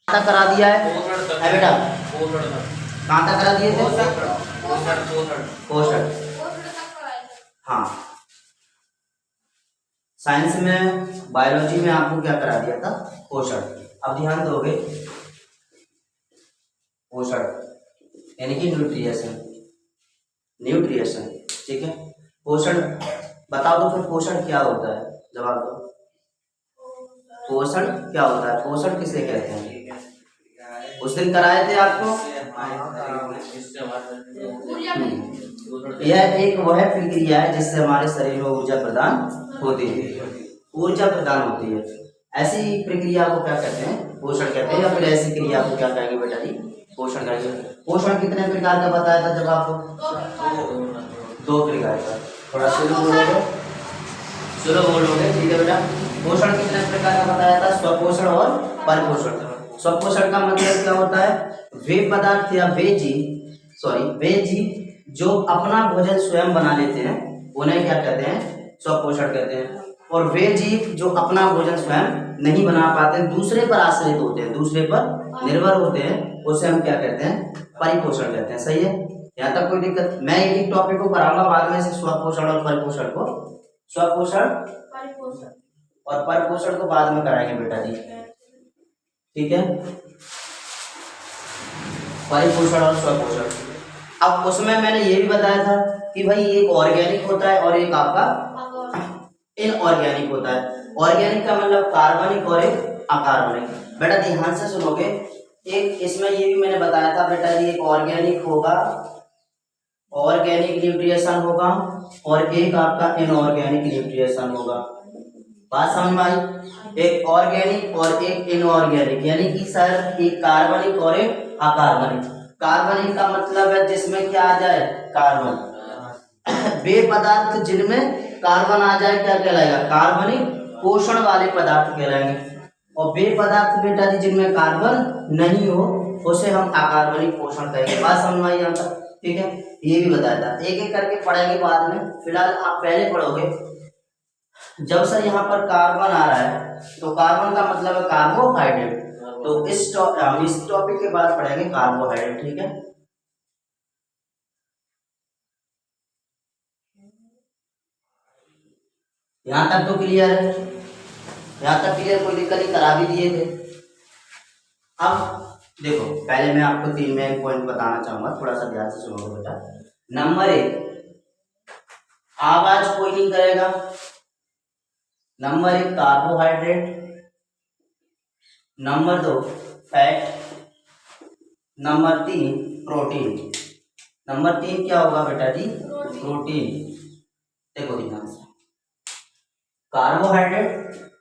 तक करा दिया है बेटा, कहाँ तक करा दिए थे? पोषण। हाँ, साइंस में बायोलॉजी में आपको क्या करा दिया था? पोषण। अब ध्यान दोगे, पोषण यानी कि न्यूट्रिएशन, न्यूट्रिएशन, ठीक है। पोषण बताओ तो फिर पोषण क्या होता है? जवाब दो, पोषण क्या होता है? पोषण किसे कहते हैं? उस दिन कराए थे आपको। यह एक वह प्रक्रिया है जिससे हमारे शरीर में ऊर्जा प्रदान होती है, ऊर्जा प्रदान होती है। ऐसी प्रक्रिया को क्या कहते हैं? पोषण कहते हैं। या फिर ऐसी क्रिया को क्या कहेंगे बेटा जी? पोषण कहेंगे। पोषण कितने प्रकार का बताया था जब आपको? 2 प्रकार का। थोड़ा स्लो बोलोगे, स्लो बोलोगे, ठीक है बेटा। पोषण कितने प्रकार का बताया था? स्वपोषण और परपोषण। स्वपोषण का मतलब क्या होता है? वे पदार्थ या वे जीव जो अपना भोजन स्वयं बना लेते हैं उन्हें क्या कहते हैं? स्वपोषण कहते हैं। और वे जीव जो अपना भोजन स्वयं नहीं बना पाते, दूसरे पर आश्रित होते हैं, दूसरे पर निर्भर होते हैं, उसे हम क्या कहते हैं? परिपोषण कहते हैं। सही है, यहाँ तक कोई दिक्कत? मैं एक टॉपिक को कराऊंगा बाद में से, स्वपोषण और परिपोषण को। स्वपोषण और परिपोषण को बाद में कराएंगे बेटा जी, ठीक है। परिपोषण और स्वपोषण। अब उसमें मैंने ये भी बताया था कि भाई एक ऑर्गेनिक होता है और एक आपका इनऑर्गेनिक होता है। ऑर्गेनिक का मतलब कार्बनिक और एक अकार्बनिक। बेटा ध्यान से सुनोगे, एक इसमें ये भी मैंने बताया था बेटा जी, एक ऑर्गेनिक होगा, ऑर्गेनिक न्यूट्रिएशन होगा, और एक आपका इनऑर्गेनिक न्यूट्रिएशन होगा। बात समझ में आई? एक ऑर्गेनिक और एक इनऑर्गेनिक, यानी कि सर एक कार्बनिक और एक अकार्बनिक। कार्बनिक का मतलब है जिसमें क्या आ जाए? कार्बन। वे पदार्थ जिनमें कार्बन आ जाए क्या कहलाएगा? कार्बनिक पोषण वाले पदार्थ कहलाएंगे। और वे पदार्थ बेटा जी जिनमें कार्बन नहीं हो उसे हम अकार्बनिक पोषण कहेंगे। बात समझ में आई यहाँ तक? ठीक है, ये भी बताया था, एक एक करके पढ़ेंगे बाद में। फिलहाल आप पहले पढ़ोगे, जब सर यहाँ पर कार्बन आ रहा है तो कार्बन का मतलब है कार्बोहाइड्रेट। तो इस टॉपिक के बाद पढ़ेंगे कार्बोहाइड्रेट, ठीक है। यहाँ तक तो क्लियर है? यहाँ तक क्लियर? कोई दिक्कत नहीं? करा भी दिए थे। अब देखो, पहले मैं आपको 3 मेन पॉइंट बताना चाहूंगा, थोड़ा सा ध्यान से सुनोगे बेटा। नंबर 1, आवाज कोई नहीं करेगा। Number 1 carbohydrate. Number 2 fat. Number 3 protein. Number 3 क्या होगा बेटा जी? प्रोटीन। देखो ध्यान से, कार्बोहाइड्रेट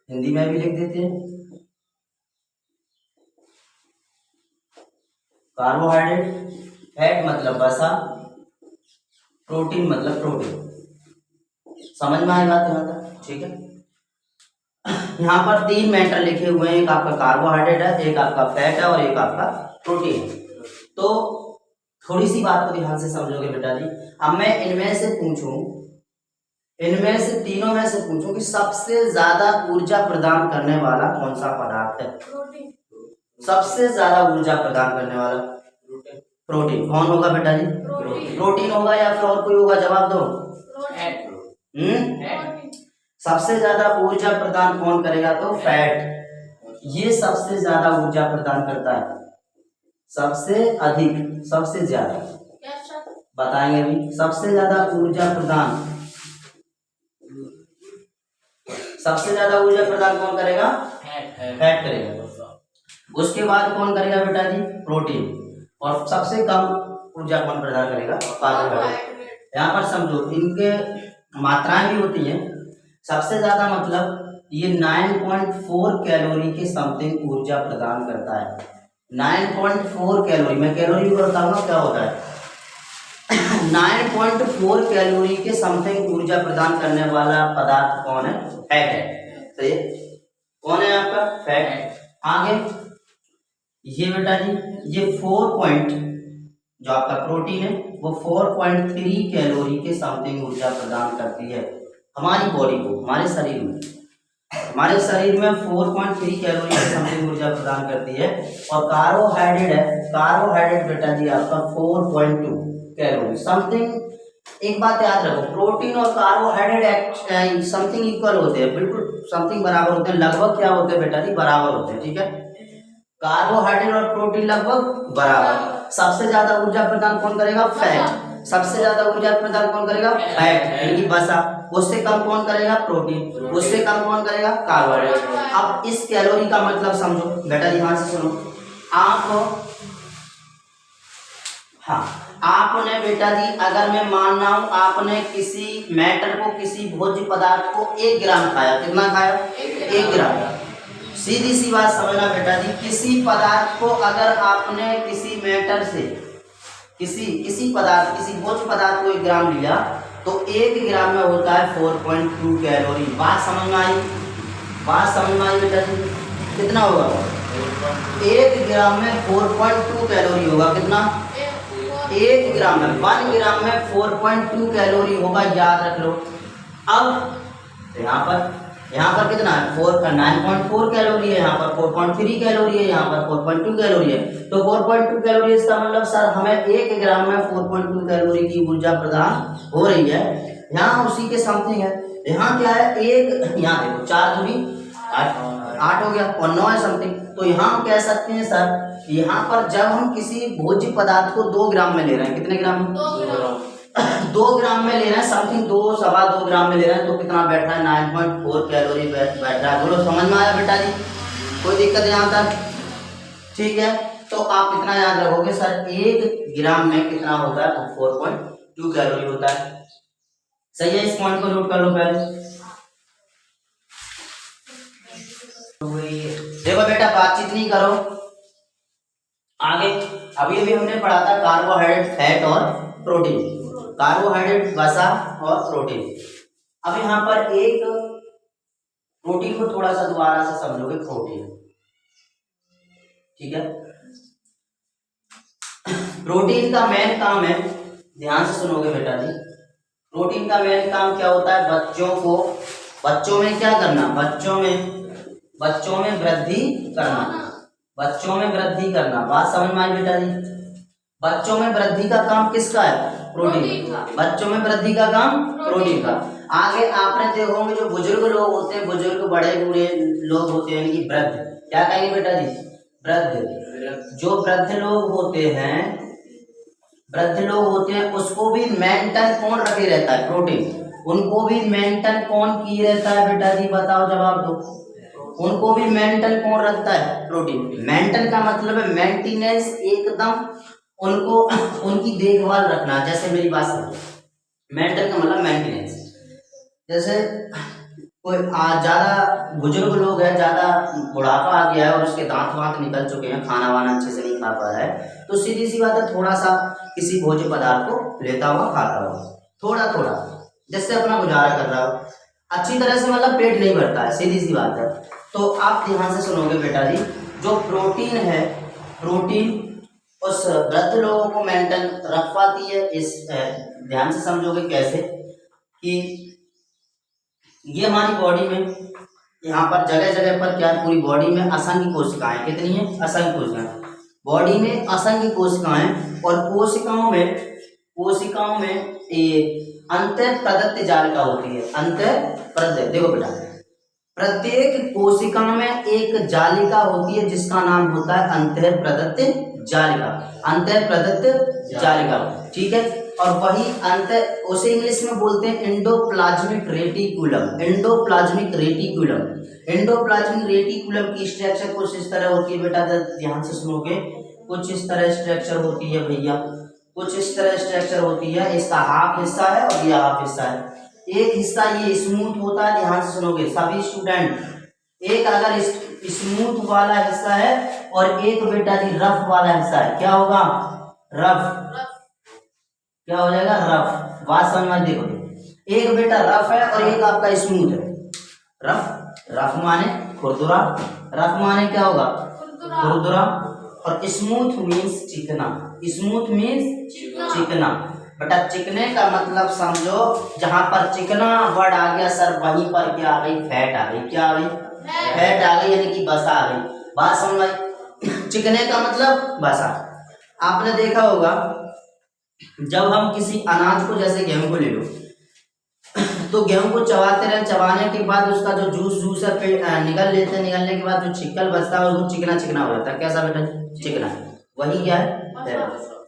हिंदी में भी लिख देते हैं, कार्बोहाइड्रेट। फैट मतलब वसा, प्रोटीन मतलब प्रोटीन। समझ में आएगा यहाँ तक? ठीक है। यहाँ पर 3 मैटर लिखे हुए हैं, एक आपका कार्बोहाइड्रेट है, एक आपका फैट है और एक आपका प्रोटीन है। तो थोड़ी सी बात को ध्यान से समझोगे बेटा जी। अब मैं इनमें से पूछूं, इनमें से तीनों में से पूछूं कि सबसे ज्यादा ऊर्जा प्रदान करने वाला कौन सा पदार्थ है? सबसे ज्यादा ऊर्जा प्रदान करने वाला प्रोटीन। कौन होगा बेटा जी? प्रोटीन होगा या फिर और कोई होगा? जवाब दो। सबसे ज्यादा ऊर्जा प्रदान कौन करेगा? तो फैट। ये सबसे ज्यादा ऊर्जा प्रदान करता है, सबसे अधिक, सबसे ज्यादा बताएंगे अभी। सबसे ज्यादा ऊर्जा प्रदान, सबसे ज्यादा ऊर्जा प्रदान कौन करेगा? फैट करेगा। उसके बाद कौन करेगा बेटा जी? प्रोटीन। और सबसे कम ऊर्जा कौन प्रदान करेगा? कार्बोहाइड्रेट। यहाँ पर समझो, इनके मात्राएं भी होती हैं। सबसे ज्यादा मतलब ये 9.4 कैलोरी के समथिंग ऊर्जा प्रदान करता है। 9.4 कैलोरी, मैं कैलोरी भी बताऊंगा क्या होता है। 9.4 कैलोरी के समथिंग ऊर्जा प्रदान करने वाला पदार्थ कौन है? फैट है। सही है, कौन है आपका? फैट। आगे ये बेटा जी, ये 4 जो आपका प्रोटीन है वो 4.3 कैलोरी के समथिंग ऊर्जा प्रदान करती है हमारी बॉडी को, हमारे शरीर में। हमारे शरीर में 4.3 कैलोरी की समथिंग ऊर्जा प्रदान करती है। और कार्बोहाइड्रेट है, कार्बोहाइड्रेट बेटा जी आपका 4.2 कैलोरी समथिंग। एक बात याद रखो, प्रोटीन और कार्बोहाइड्रेट समथिंग इक्वल होते हैं, बिल्कुल समथिंग बराबर होते हैं, लगभग क्या होते हैं बेटा जी, बराबर होते हैं। ठीक है, कार्बोहाइड्रेट और प्रोटीन लगभग बराबर। सबसे ज्यादा ऊर्जा प्रदान कौन करेगा, फैट। सबसे ज्यादा ऊर्जा प्रदान कौन करेगा, फैट यानी कि वसा। उससे कम कौन करेगा, प्रोटीन। उससे कम कौन करेगा, कार्बोहाइड्रेट। अब इस कैलोरी का मतलब समझो बेटा, ध्यान से सुनो। आप, हाँ, आपने बेटा जी, अगर मैं मान रहा हूं आपने किसी मैटर को, किसी भोज्य पदार्थ को 1 ग्राम खाया, कितना खाया, 1 ग्राम। सीधी सी बात समझना बेटा जी, किसी पदार्थ को अगर आपने किसी मैटर से, किसी पदार्थ, किसी भोज्य पदार्थ को 1 ग्राम लिया तो 1 ग्राम में होता है 4.2 कैलोरी। बात समझ में आई, बात समझ में आई बेटा जी। कितना होगा, 1 ग्राम में 4.2 कैलोरी होगा। कितना, 1 ग्राम में, 1 ग्राम में 4.2 कैलोरी होगा, याद रख लो। अब यहाँ पर कितना है, 9.4 कैलोरी है, यहाँ पर 4.3 कैलोरी है, यहाँ पर 4.2 कैलोरी है। तो 4.2 कैलोरी, इसका मतलब सर हमें 1 ग्राम में 4.2 कैलोरी की ऊर्जा प्रदान हो रही है। यहाँ उसी के समथिंग है। यहाँ क्या है, एक, यहाँ देखो 4 दूनी 8 हो गया और 9 है समथिंग। तो यहाँ हम कह सकते हैं सर, यहाँ पर जब हम किसी भोज्य पदार्थ को 2 ग्राम में ले रहे हैं, कितने ग्राम, 2 ग्राम में ले रहे हैं समथिंग, 2 ग्राम में ले रहे हैं, तो कितना बैठ रहा है, 9.4 कैलोरी बैठ रहा है। बोलो समझ में आया बेटा जी, कोई दिक्कत यहाँ तक, ठीक है। तो आप इतना याद रखोगे सर, 1 ग्राम में कितना होता है, 4.2 कैलोरी होता है। सही है, इस पॉइंट को नोट कर लो पहले। देखो बेटा, बातचीत नहीं करो आगे। अभी भी हमने पढ़ा था कार्बोहाइड्रेट, फैट और प्रोटीन। कार्बोहाइड्रेट, वसा और प्रोटीन। अब यहाँ पर एक प्रोटीन को थोड़ा सा दोबारा से समझोगे, प्रोटीन, ठीक है। प्रोटीन का मेन काम है, ध्यान से सुनोगे बेटा जी, प्रोटीन का मेन काम क्या होता है, बच्चों में क्या करना, बच्चों में वृद्धि करना, बच्चों में वृद्धि करना। बात समझ में आई बेटा जी, बच्चों में वृद्धि का काम किसका है, प्रोटीन का। बच्चों में वृद्धि का काम प्रोटीन का। आगे आपने देखो होंगे जो बुजुर्ग लोग होते हैं, बुजुर्ग बड़े बूढ़े लोग होते हैं, यानी कि वृद्ध, क्या कहेंगे बेटा जी, वृद्ध। जो वृद्ध लोग होते हैं उसको भी मेंटेन कौन रखे रहता है, प्रोटीन। उनको भी मेंटेन कौन किए रहता है बेटा जी, बताओ, जवाब दो। उनको भी मेंटेन कौन रखता है, प्रोटीन। मेंटेन का मतलब है मेंटेनेंस, एकदम उनको उनकी देखभाल रखना। जैसे मेरी बात समझो, मेंटेन का मतलब मेंटेनेंस। जैसे कोई ज्यादा बुजुर्ग लोग हैं, ज्यादा बुढ़ापा आ गया है और उसके दांत वांत निकल चुके हैं, खाना वाना अच्छे से नहीं खा पा रहा है, तो सीधी सी बात है, थोड़ा सा किसी भोज्य पदार्थ को लेता हुआ, खाता हुआ, थोड़ा थोड़ा, जिससे अपना गुजारा कर रहा हो। अच्छी तरह से मतलब पेट नहीं भरता है, सीधी सी बात है। तो आप ध्यान से सुनोगे बेटा जी, जो प्रोटीन है, प्रोटीन उस वृद्ध लोगों को मेंटेन रख पाती है। इस ध्यान से समझोगे कैसे, कि ये हमारी बॉडी में, यहाँ पर जगह जगह पर क्या, पूरी बॉडी में असंख्य कोशिकाएं, कितनी है, असंख्य कोशिकाएं, बॉडी में असंख्य कोशिकाएं। और कोशिकाओं में ये अंतर प्रदत्त जालिका होती है, अंतर प्रदत्त। देखो बेटा, प्रत्येक कोशिका में एक जालिका होती है जिसका नाम होता है अंतर प्रदत्त जालिका, अंतर प्रदत्त जालिका, ठीक है। और वही अंतर, उसे इंग्लिश में बोलते हैं endoplasmic reticulum, endoplasmic reticulum. Endoplasmic reticulum की स्ट्रक्चर कुछ इस तरह होती है बेटा, ध्यान से सुनोगे, कुछ इस तरह स्ट्रक्चर होती है भैया, कुछ इस तरह स्ट्रक्चर होती है। इसका हाफ हिस्सा है और यह हाफ हिस्सा है। एक हिस्सा ये स्मूथ होता है, ध्यान से सुनोगे सभी स्टूडेंट, एक अगर स्मूथ वाला हिस्सा है और एक बेटा जी रफ वाला हिस्सा है, क्या होगा, रफ, क्या हो जाएगा, रफ। बात समझ में, देखो एक बेटा रफ है और एक आपका स्मूथ है। रफ माने खुरदुरा, रफ माने क्या होगा, खुरदुरा, और स्मूथ मीन्स चिकना, स्मूथ मीन्स चिकना। बेटा चिकने का मतलब समझो, जहां पर चिकना वर्ड आ गया सर वहीं पर क्या आ गई, फैट आ गई। क्या आ गई, फैट आ गई, यानी कि वसा आ गई। बात समझ आई। चिकने का मतलब वसा। आपने देखा होगा जब हम किसी अनाज को, जैसे गेहूं को ले लो, तो गेहूं को चबाते रहे, चबाने के बाद उसका जो जूस है फिर निकल लेते हैं, निकलने के बाद जो छिक्कल बचता है वो चिकना चिकना हो जाता है। कैसा बेटा, चिकना। वही क्या है,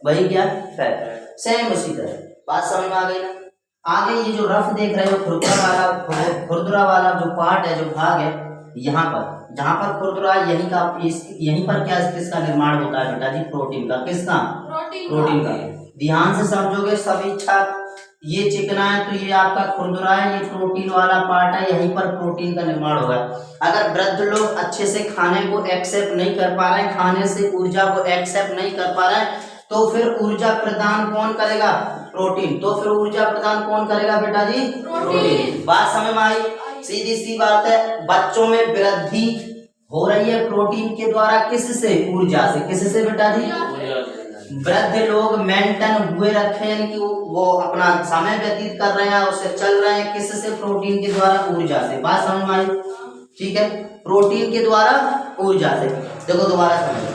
वही क्या है, सेम उसी तरह। बात समझ में आ गई ना। आगे ये जो रफ देख रहे हो, खुरदुरा वाला जो पार्ट है, जो भाग है, यहाँ पर जहाँ पर खुरदुरा, यहीं पर क्या किसका निर्माण होता है बेटा जी, प्रोटीन का। किसका, प्रोटीन का। ध्यान से समझोगे सभी छात्र, ये चिकना है तो ये आपका खुरदुरा है, ये प्रोटीन वाला पार्ट है, यहीं पर प्रोटीन का निर्माण होगा। अगर वृद्ध लोग अच्छे से खाने को एक्सेप्ट नहीं कर पा रहे हैं, खाने से ऊर्जा को एक्सेप्ट नहीं कर पा रहे हैं, तो फिर ऊर्जा प्रदान कौन करेगा, प्रोटीन। तो फिर ऊर्जा प्रदान कौन करेगा बेटा जी, प्रोटीन। बात समझ में आई। सीधी सी बात है, बच्चों में वृद्धि हो रही है प्रोटीन के द्वारा, किससे, ऊर्जा से। किससे बेटा जी, वृद्ध लोग मेंटेन हुए रखे, यानी कि वो अपना समय व्यतीत कर रहे हैं, उससे चल रहे हैं, किससे, प्रोटीन के द्वारा, ऊर्जा से। बात समझ में आई, ठीक है, प्रोटीन के द्वारा, ऊर्जा से। देखो दोबारा समझो,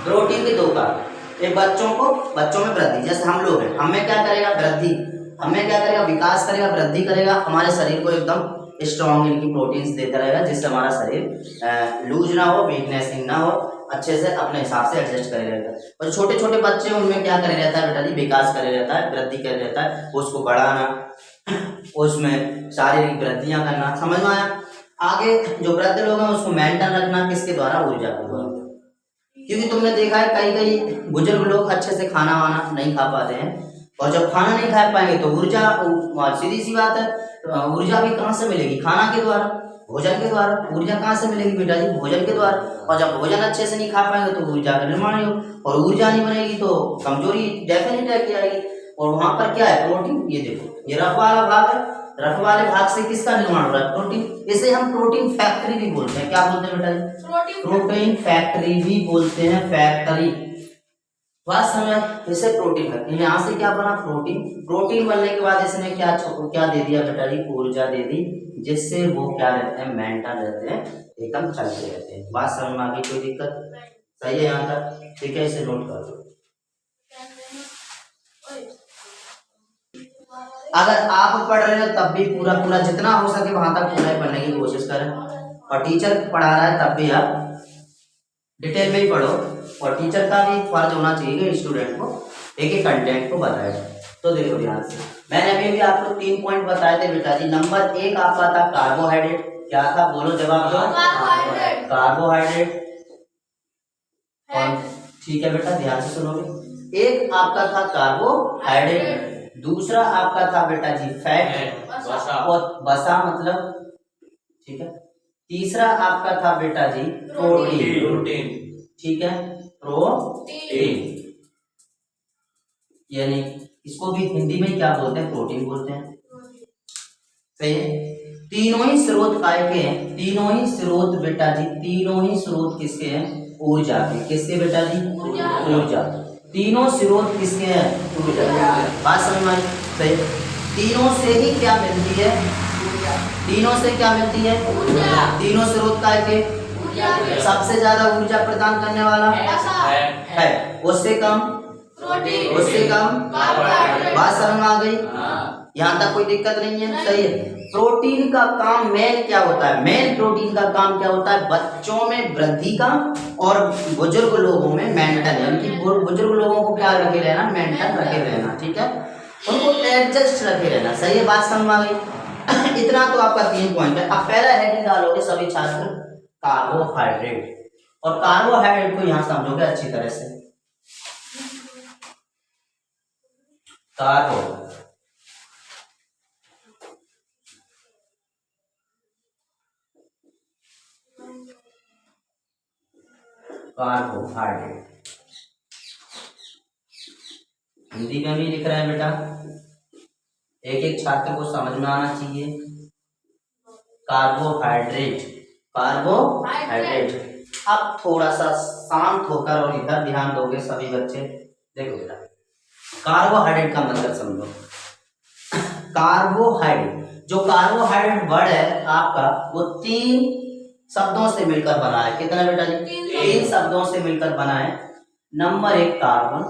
प्रोटीन के दो कारण, एक बच्चों में वृद्धि, जैसे हम लोग हैं, हमें क्या करेगा, वृद्धि, हमें क्या करेगा, विकास करेगा, वृद्धि करेगा, हमारे शरीर को एकदम स्ट्रॉन्ग, इनकी प्रोटीन्स देता रहेगा, जिससे हमारा शरीर लूज ना हो, वीकनेसिंग ना हो, अच्छे से अपने हिसाब से एडजस्ट करे रहता है। और छोटे छोटे बच्चे उनमें क्या करे रहता है बेटा जी, विकास करे रहता है, वृद्धि करे रहता है, उसको बढ़ाना, उसमें शारीरिक वृद्धियां करना। समझ में आया। आगे जो वृद्ध लोग हैं उसको मेंटेन रखना, किसके द्वारा, ऊर्जा के द्वारा। क्योंकि तुमने देखा है कई कई बुजुर्ग लोग अच्छे से खाना वाना नहीं खा पाते हैं, और जब खाना नहीं खा पाएंगे तो ऊर्जा, सीधी सी बात है, ऊर्जा भी कहाँ से मिलेगी, खाना के द्वारा, भोजन के द्वारा। ऊर्जा कहाँ से मिलेगी बेटा जी, भोजन के द्वारा। और जब भोजन अच्छे से नहीं खा पाएंगे तो ऊर्जा का निर्माण नहीं हो, और ऊर्जा नहीं बनेगी तो कमजोरी डेफिनेट है आएगी। और वहां पर क्या है, प्रोटीन। ये देखो, ये रफ वाला भाग है, रफ वाले भाग से किसका निर्माण हो रहा है, प्रोटीन। इसे हम प्रोटीन फैक्ट्री भी बोलते हैं। क्या बोलते हैं बेटा जी, प्रोटीन फैक्ट्री भी बोलते हैं, फैक्ट्री। बात समझ, इसे प्रोटीन है। यहाँ से क्या बना, प्रोटीन। प्रोटीन बनने के बाद इसने क्या दे दिया बेटा जी, ऊर्जा दे दी, जिससे वो क्या रहते हैं, मेंटेन रहते हैं, एकदम चलते रहते हैं। बात समझ में आ गई, कोई दिक्कत, सही है यहाँ तक, ठीक है, इसे नोट कर दो। अगर आप पढ़ रहे हो तब भी पूरा जितना हो सके वहां तक पूरा पढ़ने की कोशिश करें, और टीचर पढ़ा रहा है तब भी आप डिटेल में ही पढ़ो, और टीचर का भी फर्ज होना चाहिए कि स्टूडेंट को एक एक कंटेंट को बताए। तो देखो ध्यान से, मैंने अभी आपको 3 पॉइंट बताए थे बेटा जी। नंबर 1 आपका था कार्बोहाइड्रेट। क्या था, बोलो जवाब दो, कार्बोहाइड्रेट। ठीक है बेटा, ध्यान से सुनोगे। एक आपका था कार्बोहाइड्रेट, दूसरा आपका था बेटा जी फैट, और वसा मतलब, ठीक है। तीसरा आपका था बेटा जी प्रोटीन, ठीक है, प्रोटीन, यानी इसको भी हिंदी में क्या बोलते हैं, प्रोटीन बोलते हैं, सही है। तीनों ही स्रोत काय के हैं, तीनों ही स्रोत बेटा जी, तीनों ही स्रोत किसके हैं, ऊर्जा के। किसके बेटा जी, ऊर्जा। तीनों स्रोत किसके हैं, ऊर्जा। बात समझ में आई, सही। तीनों से ही क्या मिलती है, तीनों से क्या मिलती है, तीनों स्रोत काय के, सबसे ज्यादा ऊर्जा प्रदान करने वाला है, उससे कम, उससे कम। बात समझ में आ गई, यहाँ तक कोई दिक्कत नहीं है, सही है। प्रोटीन का काम मेन क्या होता है, मेन प्रोटीन का काम क्या होता है, बच्चों में वृद्धि का, और बुजुर्ग लोगों में मेंटेन, यानी कि बुजुर्ग लोगों को क्या रखे रहना, मेंटेन रखे रहना, ठीक है, उनको एडजस्ट रखे रहना, सही है। बात समझ में आ गई। इतना तो आपका 3 पॉइंट है। अब पहला हेडिंग डालोगे सभी छात्र, कार्बोहाइड्रेट, और कार्बोहाइड्रेट को यहाँ समझोगे अच्छी तरह से। कार्बोहाइड्रेट हिंदी में भी लिख रहे हैं बेटा, एक एक छात्र को समझ में आना चाहिए। Carbohydrate, carbohydrate. अब थोड़ा सा शांत होकर और इधर ध्यान दोगे सभी बच्चे। देखो बेटा, कार्बोहाइड्रेट का मतलब समझो। कार्बोहाइड्रेट, जो कार्बोहाइड्रेट वर्ड है आपका, वो 3 शब्दों से मिलकर बना है। कितना बेटा जी? 3 शब्दों से मिलकर बना है। नंबर 1 कार्बन,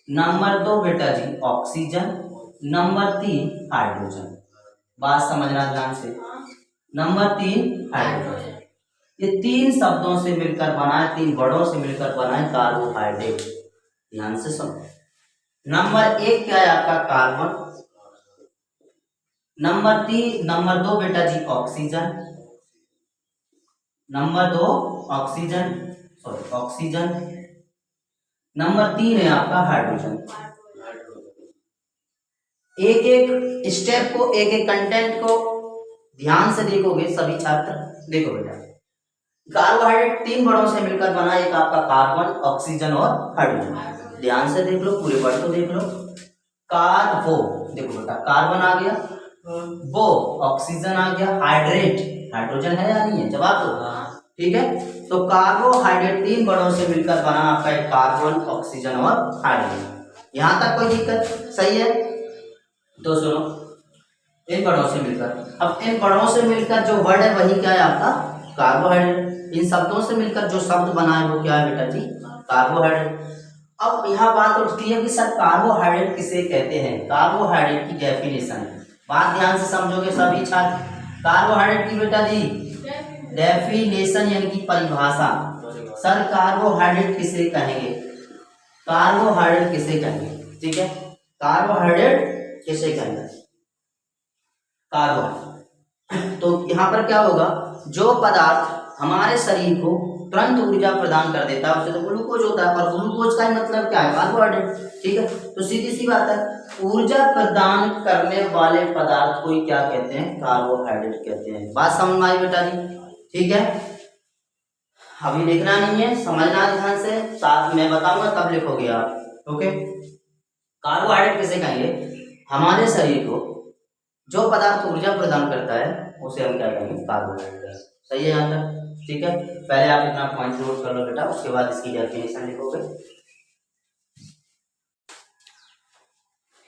नंबर दो बेटा जी ऑक्सीजन, नंबर 3 हाइड्रोजन। बात समझना ध्यान से। Number 3 hydrogen. ये 3 शब्दों से मिलकर बना है, 3 वर्डों से मिलकर बना है कार्बोहाइड्रेट। ध्यान से सुनो। नंबर 1 क्या है आपका? कार्बन। नंबर 2 बेटा जी ऑक्सीजन। Number 2 oxygen. नंबर 3 है आपका हाइड्रोजन। एक एक स्टेप को, एक एक कंटेंट को ध्यान से देखोगे सभी छात्र। देखो बेटा, कार्बोहाइड्रेट 3 वर्डों से मिलकर बना, एक आपका कार्बन, ऑक्सीजन और हाइड्रोजन। ध्यान से देख लो, पूरे वर्ड को देख लो। कार्बो, देखो बेटा, कार्बन आ गया, वो ऑक्सीजन आ गया, हाइड्रेट हाइड्रोजन है या नहीं है? जवाब दो। ठीक है, तो कार्बोहाइड्रेट 3 वर्डों से मिलकर बना आपका एक कार्बन, ऑक्सीजन और हाइड्रोजन। यहां तक कोई दिक्कत? सही है। तो सुनो, इन वर्डों से मिलकर, अब इन वर्डों से मिलकर जो वर्ड है वही क्या है आपका? कार्बोहाइड्रेट। इन शब्दों से मिलकर जो शब्द बना है वो क्या है बेटा जी? कार्बोहाइड्रेट। अब यहाँ बात उठती है कि सर कार्बोहाइड्रेट किसे कहते हैं? कार्बोहाइड्रेट की डेफिनेशन, बात ध्यान से समझोगे सभी छात्र। कार्बोहाइड्रेट की बेटा जी डेफिनेशन यानी कि परिभाषा। सर कार्बोहाइड्रेट किसे कहेंगे? कार्बोहाइड्रेट किसे कहेंगे? ठीक है, कार्बोहाइड्रेट किसे कहेंगे? कार्बोहाइड्रेट। तो यहाँ पर क्या होगा? जो पदार्थ हमारे शरीर को तुरंत ऊर्जा प्रदान कर देता है उसे तो ग्लूकोज होता है, और ग्लूकोज का मतलब क्या है? कार्बोहाइड्रेट। ठीक है, तो सीधी सी बात है, ऊर्जा प्रदान करने वाले पदार्थ को क्या कहते हैं? कार्बोहाइड्रेट कहते हैं। बात समझ में आई बेटा जी? ठीक है, अभी लिखना नहीं है, समझना ध्यान से, साथ में बताऊंगा तब लिखोगे आप। ओके, कार्बोहाइड्रेट किसे कहेंगे? हमारे शरीर को जो पदार्थ ऊर्जा प्रदान करता है उसे हम क्या कहेंगे? कार्बोहाइड्रेट। सही है यहाँ तक? ठीक है, पहले आप इतना पॉइंट नोट कर लो बेटा, उसके बाद इसकी डेफिनेशन लिखोगे।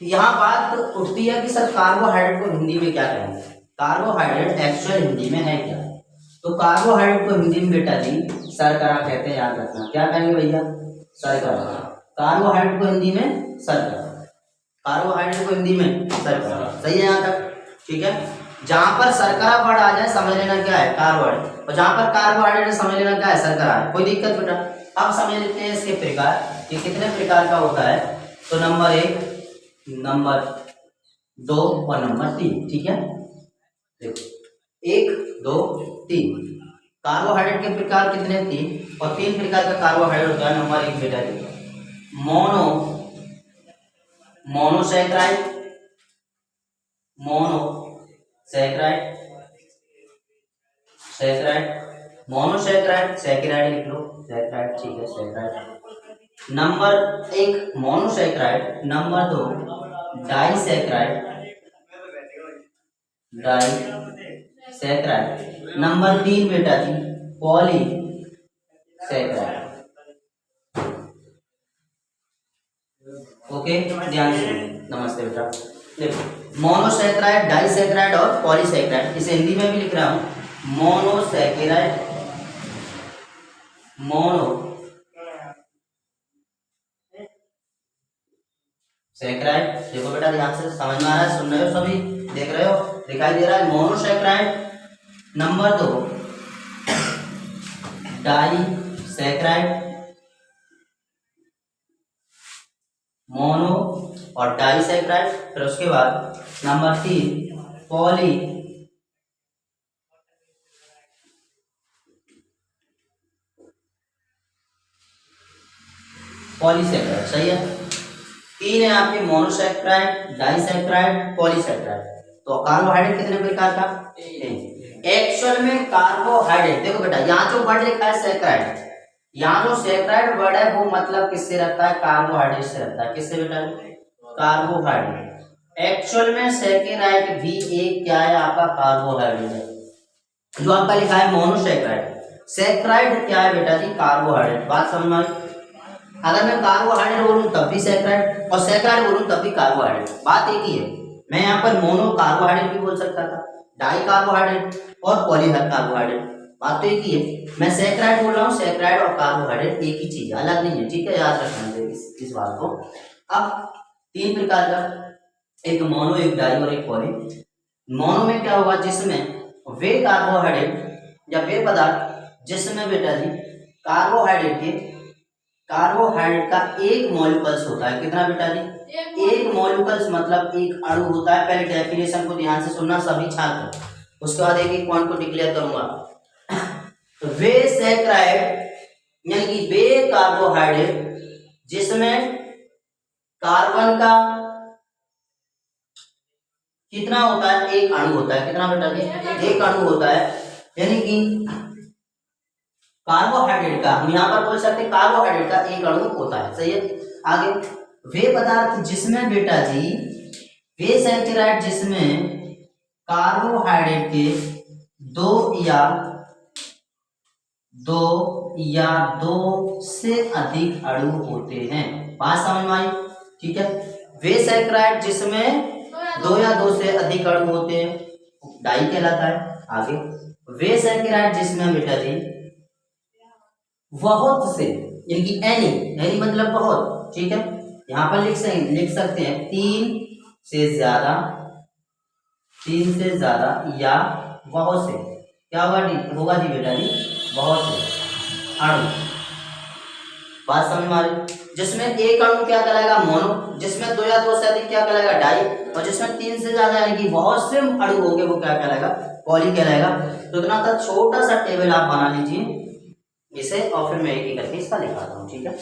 यहाँ बात उठती है कि सर कार्बोहाइड्रेट को हिंदी में क्या कहेंगे? कार्बोहाइड्रेट एक्चुअल हिंदी में है क्या? तो कार्बोहाइड्रेट को हिंदी में बेटा जी शर्करा कहते हैं, याद रखना। क्या कहेंगे भैया? शर्करा। कार्बोहाइड्रेट को हिंदी में शर्करा, कार्बोहाइड्रेट को हिंदी में शर्करा। सही है यहाँ तक? ठीक है, जहां पर शर्करा वर्ड आ जाए समझ लेना क्या है? कार्बोहाइड्रेट, और जहां पर कार्बोहाइड्रेट समझ लेना क्या है? शर्करा है। कोई दिक्कत बेटा? अब समझ लेते हैं इसके प्रकार कि कितने प्रकार का होता है। तो नंबर 1, नंबर 2 और नंबर 3। ठीक है, देखो 1, 2, 3 कार्बोहाइड्रेट के प्रकार कितने? 3, और 3 प्रकार का कार्बोहाइड्रेट होता है। नंबर 1 बेटा जी मोनोसैकेराइड, मोनोसैकेराइड, सैकेराइड लिख लो, सैकेराइड। ठीक है, saccharide. Number 1 monosaccharide, number 2 disaccharide, number 3 बेटा जी पॉलीसैकेराइड। ओके, ध्यान से। नमस्ते बेटा, देखो मोनोसैकेराइड, डाइसैकेराइड और पॉलीसैकेराइड, इसे हिंदी में भी लिख रहा हूँ। Monosaccharide, monosaccharide. देखो बेटा ध्यान से, समझ में आ रहा है? सुन रहे हो सभी? देख रहे हो? दिखाई दे रहा है? मोनोसैकेराइड। नंबर 2 डाइसैकेराइड, मोनो और डाइसैकेराइड। फिर उसके बाद नंबर 3 पॉलीसैकेराइड। सही है, 3 है आपके, मोनोसैकेराइड, डाइसैकेराइड, पॉलीसैकेराइड। तो कार्बोहाइड्रेट कितने प्रकार का? एक्चुअल में कार्बोहाइड्रेट, देखो बेटा यहाँ जो वर्ड लिखा है सैकेराइड, यहाँ जो सैकेराइड वर्ड है वो मतलब किससे रखता है? कार्बोहाइड्रेट से रखता है। किससे बेटा? कार्बोहाइड्रेट। एक्चुअल में सैकेराइड भी एक क्या है आपका? कार्बोहाइड्रेट है। जो आपका लिखा है मोनोसैकेराइड, सैकेराइड क्या है बेटा जी? कार्बोहाइड्रेट। बात समझ में आई? अगर मैं कार्बोहाइड्रेट बोलूँ तब भी सैकराइड, और सैकराइड बोलूँ तब भी कार्बोहाइड्रेट, बात एक ही है। मैं यहाँ पर मोनो कार्बोहाइड्रेट भी बोल सकता था, डाई कार्बोहाइड्रेट और पॉलीहर कार्बोहाइड्रेट, बात तो एक ही है। मैं सैकराइड बोल रहा हूँ, सैकराइड और कार्बोहाइड्रेट एक ही चीज है, अलग नहीं है, ठीक है, याद रखना चाहिए इस बात को। अब 3 प्रकार का, एक मोनो, एक डाई और एक पॉली। मोनो में क्या होगा, जिसमें वे कार्बोहाइड्रेट या वे पदार्थ जिसमें बेटा जी कार्बोहाइड्रेट का एक मॉलिक्यूल्स होता है। कितना बेटा जी? एक मॉलिक्यूल्स मतलब एक अणु होता है। पहले डेफिनेशन को ध्यान से सुनना सभी छात्र, उसके बाद एक एक पॉइंट को डिक्लेयर करूंगा। तो वे सैकराइड यानी कि वे कार्बोहाइड्रेट जिसमें कार्बन का कितना होता है, एक अणु होता है। कितना बेटा जी? एक अणु होता है, यानी कि कार्बोहाइड्रेट का, हम यहाँ पर बोल सकते हैं कार्बोहाइड्रेट का एक अणु होता है, सही है। आगे, वे पदार्थ जिसमें बेटा जी, वे सैकराइड जिसमें कार्बोहाइड्रेट के दो या दो से अधिक अणु होते हैं। बात समझ में आई? ठीक है, वे सैकराइड जिसमें 2 या 2 से अधिक अणु होते हैं डाई कहलाता है। आगे, वे सैकराइड जिसमें बेटा जी बहुत से, यानी कि एनी मतलब बहुत, ठीक है, यहाँ पर लिख सकते हैं 3 से ज्यादा या बहुत से, क्या होगा जी बेटा जी? बहुत से अणु। बात समझ में आ रही? जिसमें एक अणु क्या कहलाएगा? मोनो, जिसमें 2 या 2 से अधिक क्या कहलाएगा? डाई, और जिसमें 3 से ज्यादा यानी कि बहुत से अणु होंगे वो क्या कहलाएगा? पॉली कहलाएगा। तो इतना सा छोटा सा टेबल आप बना लीजिए इसे, और फिर मैं एक एक करके इसका लिखाता हूँ, ठीक है।